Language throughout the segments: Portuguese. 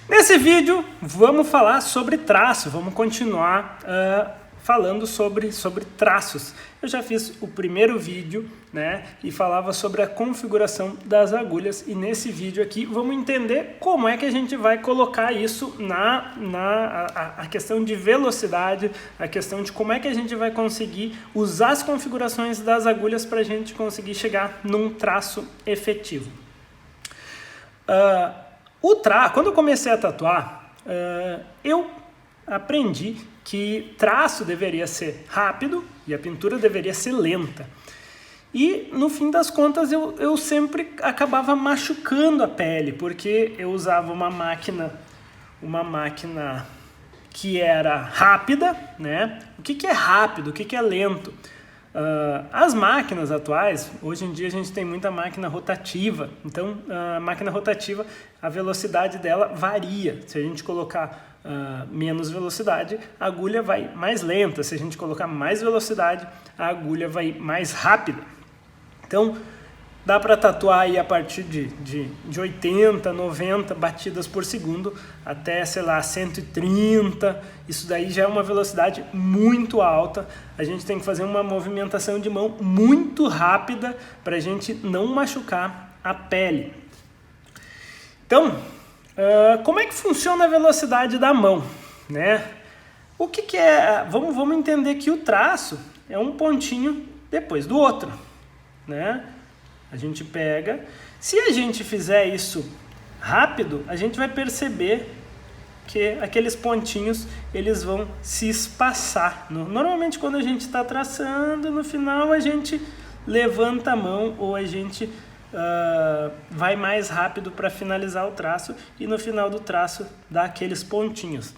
Nesse vídeo vamos falar sobre traço, vamos continuar falando sobre traços. Eu já fiz o primeiro vídeo, né, e falava sobre a configuração das agulhas, e nesse vídeo aqui vamos entender como é que a gente vai colocar isso a questão de velocidade, a questão de como é que a gente vai conseguir usar as configurações das agulhas para a gente conseguir chegar num traço efetivo. Quando eu comecei a tatuar, eu aprendi que traço deveria ser rápido e a pintura deveria ser lenta. E no fim das contas eu sempre acabava machucando a pele, porque eu usava uma máquina que era rápida, né? O que é rápido? O que é lento? As máquinas atuais, hoje em dia a gente tem muita máquina rotativa, então a máquina rotativa, a velocidade dela varia. Se a gente colocar menos velocidade, a agulha vai mais lenta. Se a gente colocar mais velocidade, a agulha vai mais rápida. Então dá para tatuar aí a partir de 80, 90 batidas por segundo até, sei lá, 130. Isso daí já é uma velocidade muito alta. A gente tem que fazer uma movimentação de mão muito rápida para a gente não machucar a pele. Então, como é que funciona a velocidade da mão, né? O que é? Vamos entender que o traço é um pontinho depois do outro, né? A gente pega, se a gente fizer isso rápido, a gente vai perceber que aqueles pontinhos eles vão se espaçar. Normalmente quando a gente está traçando, no final a gente levanta a mão ou a gente vai mais rápido para finalizar o traço e no final do traço dá aqueles pontinhos.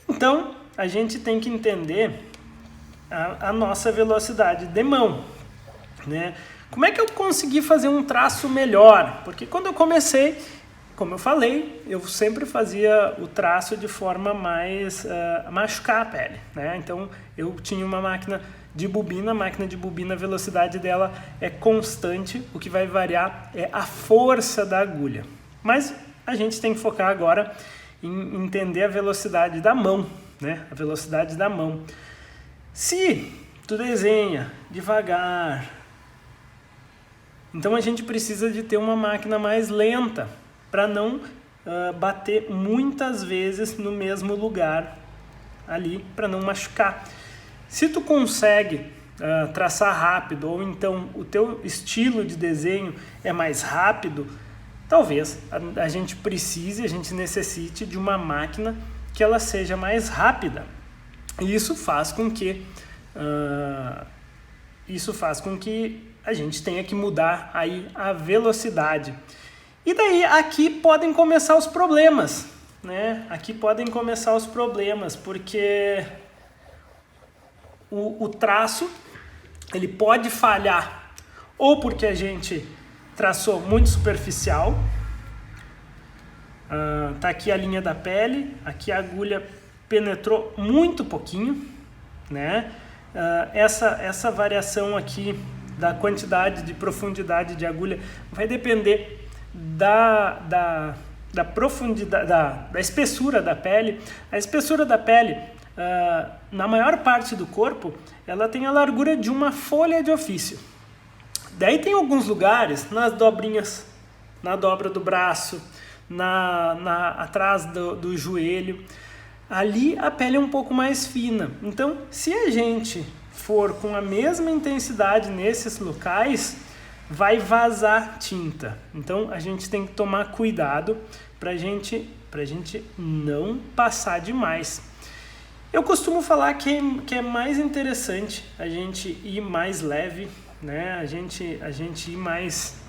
Então a gente tem que entender a nossa velocidade de mão, né? Como é que eu consegui fazer um traço melhor? Porque quando eu comecei, como eu falei, eu sempre fazia o traço de forma mais machucar a pele, né? Então eu tinha uma máquina de bobina, a velocidade dela é constante, o que vai variar é a força da agulha. Mas a gente tem que focar agora em entender a velocidade da mão, né? A velocidade da mão. Se tu desenha devagar, então a gente precisa de ter uma máquina mais lenta para não bater muitas vezes no mesmo lugar ali, para não machucar. Se tu consegue traçar rápido, ou então o teu estilo de desenho é mais rápido, talvez a gente necessite de uma máquina que ela seja mais rápida. E isso faz com que a gente tenha que mudar aí a velocidade. E daí aqui podem começar os problemas, né? Aqui podem começar os problemas, porque o traço ele pode falhar ou porque a gente traçou muito superficial. Tá aqui a linha da pele, aqui a agulha penetrou muito pouquinho, né? Essa variação aqui da quantidade de profundidade de agulha vai depender da profundidade, da espessura da pele. A espessura da pele, na maior parte do corpo, ela tem a largura de uma folha de ofício. Daí tem alguns lugares, nas dobrinhas, na dobra do braço, atrás do joelho, ali a pele é um pouco mais fina. Então, se a gente for com a mesma intensidade nesses locais, vai vazar tinta. Então a gente tem que tomar cuidado pra gente não passar demais. Eu costumo falar que é mais interessante a gente ir mais leve, né? A gente ir mais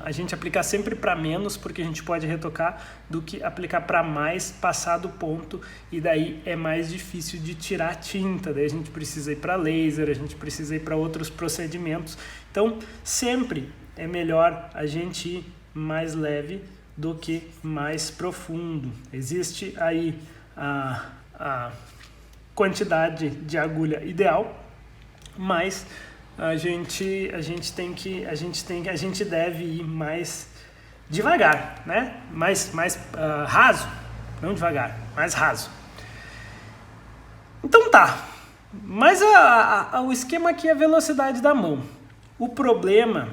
a gente aplicar sempre para menos, porque a gente pode retocar, do que aplicar para mais, passar do ponto, e daí é mais difícil de tirar tinta. Daí a gente precisa ir para laser, a gente precisa ir para outros procedimentos. Então sempre é melhor a gente ir mais leve do que mais profundo. Existe aí a quantidade de agulha ideal, mas a gente deve ir mais devagar, né? Mais raso, não devagar, mais raso. Então tá, mas o esquema aqui é a velocidade da mão. O problema,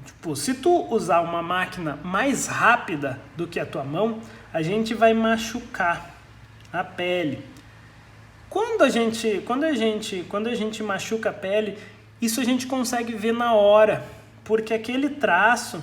tipo, se tu usar uma máquina mais rápida do que a tua mão, a gente vai machucar a pele. Quando a gente machuca a pele, isso a gente consegue ver na hora, porque aquele traço,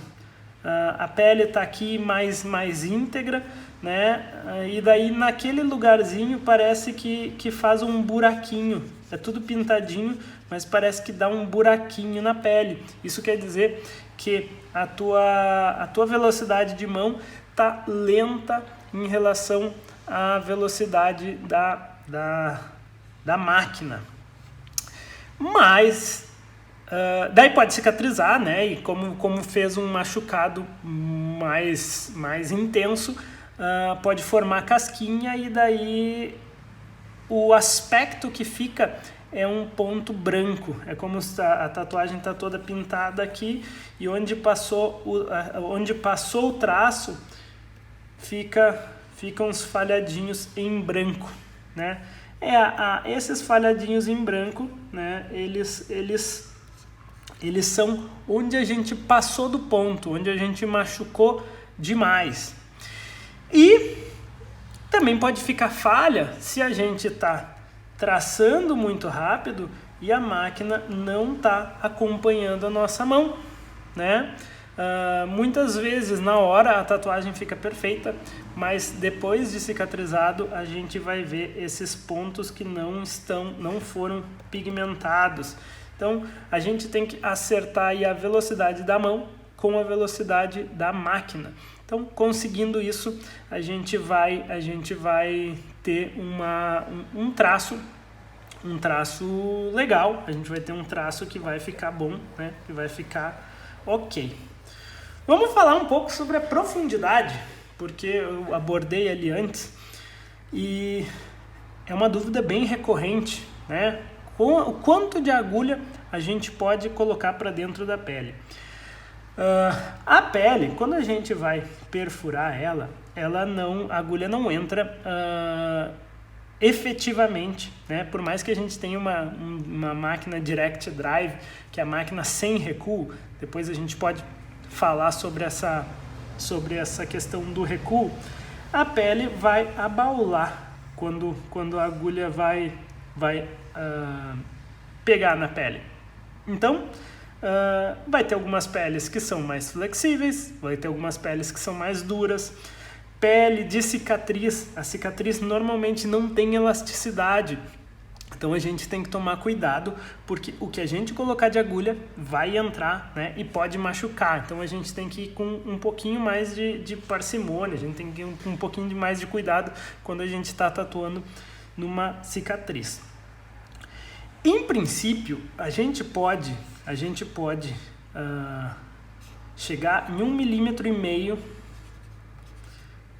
a pele está aqui mais íntegra, né? E daí naquele lugarzinho parece que faz um buraquinho. É tudo pintadinho, mas parece que dá um buraquinho na pele. Isso quer dizer que a tua velocidade de mão está lenta em relação à velocidade da máquina. Mas daí pode cicatrizar, né? E como fez um machucado mais intenso, pode formar casquinha, e daí o aspecto que fica é um ponto branco. É como se a tatuagem está toda pintada aqui, e onde passou o traço ficam uns falhadinhos em branco, né? Esses falhadinhos em branco, né? Eles são onde a gente passou do ponto, onde a gente machucou demais. E também pode ficar falha se a gente está traçando muito rápido e a máquina não está acompanhando a nossa mão, né? Muitas vezes na hora a tatuagem fica perfeita, mas depois de cicatrizado a gente vai ver esses pontos que não foram pigmentados. Então a gente tem que acertar aí a velocidade da mão com a velocidade da máquina. Então, conseguindo isso, a gente vai ter um traço legal. A gente vai ter um traço que vai ficar bom, né? Que vai ficar ok. Vamos falar um pouco sobre a profundidade, porque eu abordei ali antes e é uma dúvida bem recorrente, né? O quanto de agulha a gente pode colocar para dentro da pele? A pele, quando a gente vai perfurar a agulha não entra efetivamente, né? Por mais que a gente tenha uma máquina Direct Drive, que é a máquina sem recuo, depois a gente pode falar sobre essa questão do recuo, a pele vai abaular quando a agulha vai pegar na pele. Então, vai ter algumas peles que são mais flexíveis, vai ter algumas peles que são mais duras. Pele de cicatriz, a cicatriz normalmente não tem elasticidade, então a gente tem que tomar cuidado, porque o que a gente colocar de agulha vai entrar, né, e pode machucar. Então a gente tem que ir com um pouquinho mais de parcimônia, a gente tem que ir com um pouquinho mais de cuidado quando a gente está tatuando numa cicatriz. Em princípio, a gente pode chegar em 1,5 milímetro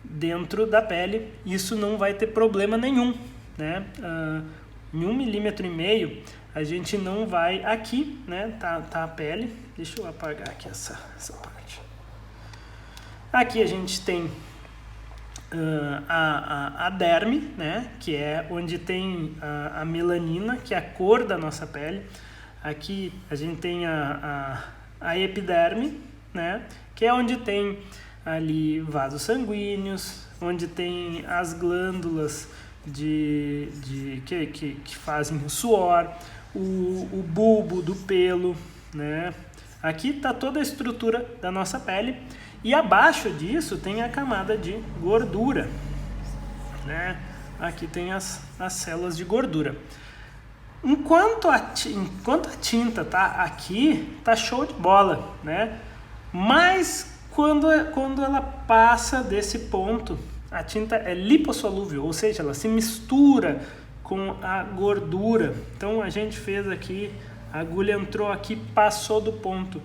dentro da pele. Isso não vai ter problema nenhum, né? Em 1,5 milímetro a gente não vai aqui, né? Tá a pele. Deixa eu apagar aqui essa parte. Aqui a gente tem a derme, né? Que é onde tem a melanina, que é a cor da nossa pele. Aqui a gente tem a epiderme, né? Que é onde tem ali vasos sanguíneos, onde tem as glândulas que fazem o suor, o bulbo do pelo, né? Aqui está toda a estrutura da nossa pele, e abaixo disso tem a camada de gordura, né? Aqui tem as células de gordura. Enquanto a tinta tá aqui, tá show de bola, né? Mas quando ela passa desse ponto, a tinta é lipossolúvel, ou seja, ela se mistura com a gordura. Então a gente fez aqui, a agulha entrou aqui, passou do ponto.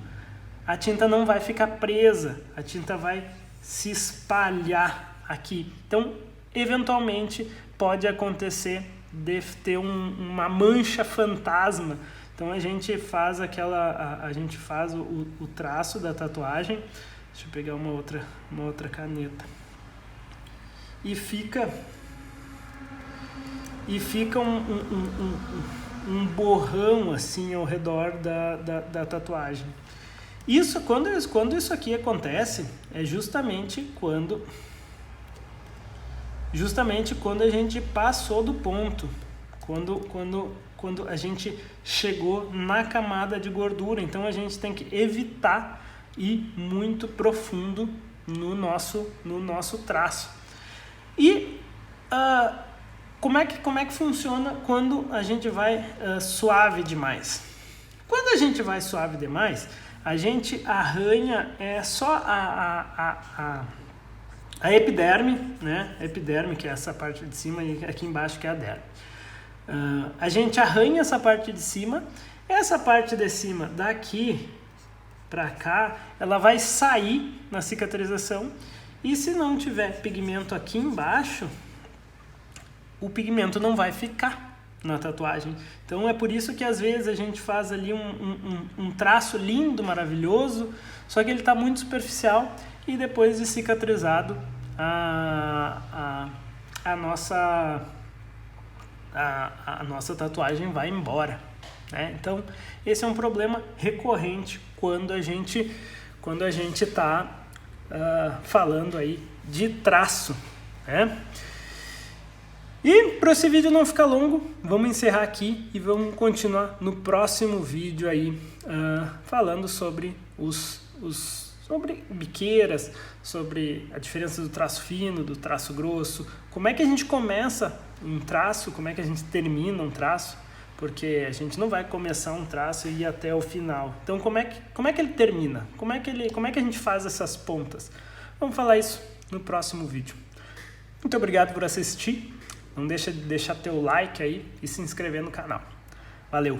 A tinta não vai ficar presa, a tinta vai se espalhar aqui. Então, eventualmente, pode acontecer de ter uma mancha fantasma. Então a gente faz o traço da tatuagem, Deixa eu pegar uma outra caneta. E fica um borrão assim ao redor da tatuagem. Quando isso aqui acontece, é justamente quando a gente passou do ponto, quando a gente chegou na camada de gordura. Então a gente tem que evitar ir muito profundo no nosso traço. E como é que funciona quando a gente vai suave demais? Quando a gente vai suave demais, a gente arranha só a epiderme, né? A epiderme, que é essa parte de cima, e aqui embaixo que é a derme. A gente arranha essa parte de cima. Essa parte de cima, daqui para cá, ela vai sair na cicatrização. E se não tiver pigmento aqui embaixo, o pigmento não vai ficar na tatuagem. Então é por isso que às vezes a gente faz ali um traço lindo, maravilhoso, só que ele está muito superficial, e depois de cicatrizado a nossa tatuagem vai embora, né? Então esse é um problema recorrente quando a gente está falando aí de traço, né? E para esse vídeo não ficar longo, vamos encerrar aqui e vamos continuar no próximo vídeo aí, falando sobre sobre biqueiras, sobre a diferença do traço fino, do traço grosso, como é que a gente começa um traço, como é que a gente termina um traço, porque a gente não vai começar um traço e ir até o final. Então como é que ele termina? Como é que a gente faz essas pontas? Vamos falar isso no próximo vídeo. Muito obrigado por assistir. Não deixa de deixar teu like aí e se inscrever no canal. Valeu!